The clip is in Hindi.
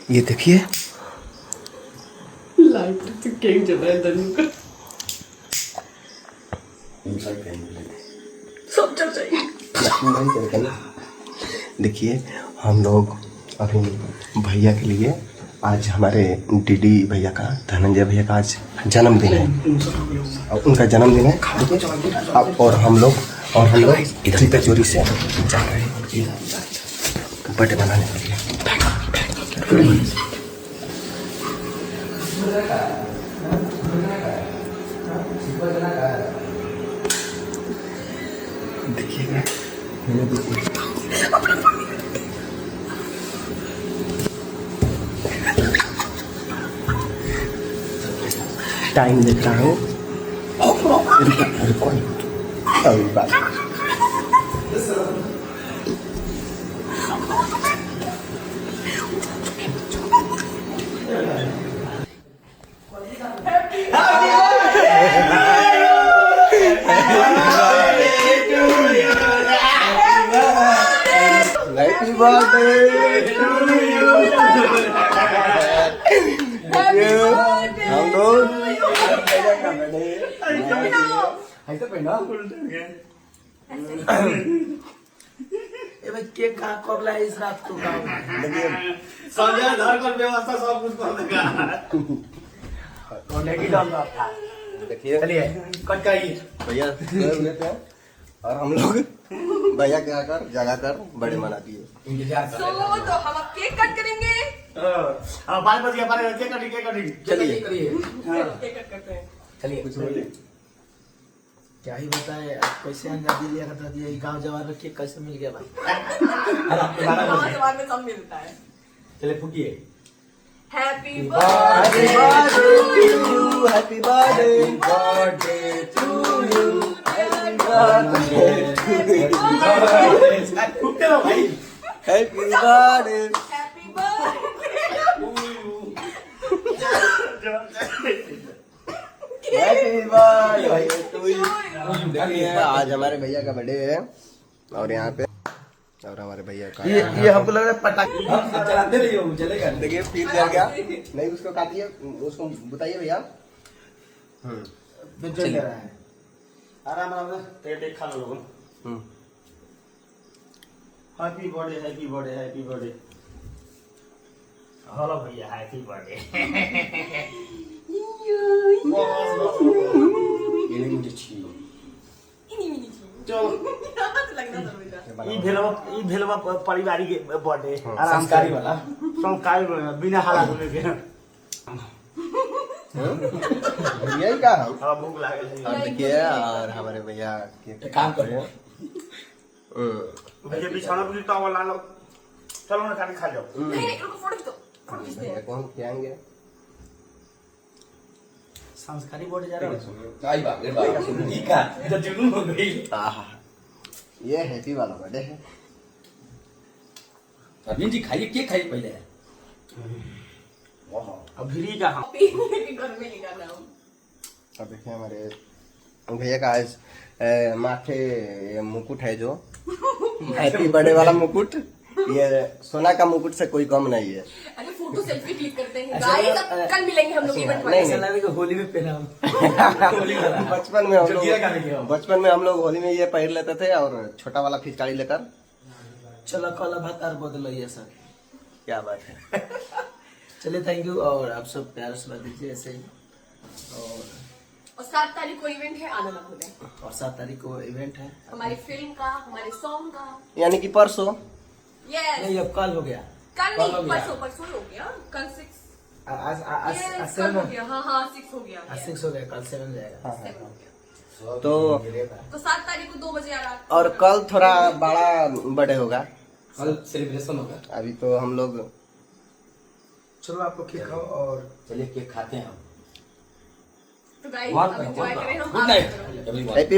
ये देखिए लाइट तो केक जल रहा है धनु का। सब चल चाहिए। देखिए हम लोग अभी भैया के लिए आज हमारे डीडी भैया का धनंजय भैया का आज जन्मदिन है और उनका जन्मदिन है। देखिए और हम लोग इधर पे चोरी से जा रहे हैं बर्थडे मनाने के लिए। देखिएगा टाइम देख रहा हूँ। अभी बात हैप्पी बर्थडे टू यू। हम लोग ऐसे पहना केक कहाँ कब लाए इस रात को गाँव व्यवस्था सब कुछ कर देगा। देखिए चलिए कट कराइए भैया लेते हैं और हम लोग भैया के आकर जगा कर बड़े मना दिए। इंतजार कर रहे हैं। तो हम अब केक कट करेंगे। 5 बज गया केक कटिंग चलिए केक कट करते हैं। चलिए कुछ बोलिए। क्या ही बताए कैसे आजादी लिया करता दिया गाँव जवान में केक कैसे मिल गया भाई। गाँव जवान में सब मिलता है। चलिए फूकिए। Happy happy birthday to you, happy birthday to you, फूकते रहो भाई। Happy birthday. Happy birthday. Happy birthday to you. आज हमारे भैया का बर्थडे है और यहाँ पे और हमारे भैया का ये हमको लग रहा है पटाखे चलाते रहिए वो चलेगा। देखिए फिर जल गया। नहीं उसको काटिए, उसको बताइए भैया। चल रहा है। आराम आराम से टेक खा लो लोगों। Happy birthday happy birthday happy birthday. Hello भैया हैप्पी बर्थडे। ये नहीं मुझे चाहिए। चलो लगना जरूरी था। ई भेलवा पारिवारिक बर्थडे संस्कारी वाला संस्कारी वाला बिना हाला होने के। भैया ही का हम अब भूख लागल है। और देखिए और हमारे भैया के काम करो भैया बिछाना भी तो वाला लो। चलो ना खाके खा जाओ। नहीं रुको फोटो खींचो। फोटो खींचते भैया हैं। को हम खिलाएंगे। संस्कारी बर्थडे जा रहा है। आई बाप रे बाप ई का तो जुनून हो गई। आहा ये हैप्पी वाला बर्थडे है। अरविंद जी खाइए केक खाइए पहले। अब भिरी का हम घर में लेकर नाम। अब देखिए हमारे भैया का आज माथे मुकुट है जो हैप्पी बर्थडे वाला मुकुट। ये सोना का मुकुट से कोई कम नहीं है। अरे फोटो सेल्फी क्लिक करते हैं गाइस। अब कल मिलेंगे हम लोग इवेंट नहीं, में। ऐसा लग रहा है कि होली में पहना हम। बचपन में हम लोग होली में ये पहन लेते थे और छोटा वाला फिचकारी लेकर। चलो कल भातार बदलो ये सर। क्या बात है। चलिए थैंक यू और आप सब प्यार से दीजिए ऐसे ही। और 7 तारीख को इवेंट है, आना ना भूलें। और 7 तारीख को इवेंट है हमारी फिल्म का, हमारे सॉन्ग का। यानी कि परसों। यस नहीं अब कल हो गया। कल कल हो नहीं, गया। परसों हो गया। कल 6 आज यस कल 7 हो गया। हाँ 6 हो गया। आज 6 हो गया कल 7 जाएगा। 7 हो गया। तो 7 तारीख को 2 बजे आ रहा। और कल थोड़ा बड़ा बर्थडे होगा। कल सेलिब्रेशन होगा। अभी तो हम लोग चलो आपको केक खाओ और चलिए केक खाते हैं हम। तो गाइस बहुत अब enjoy करें हम। Good night everyone. हैप्पी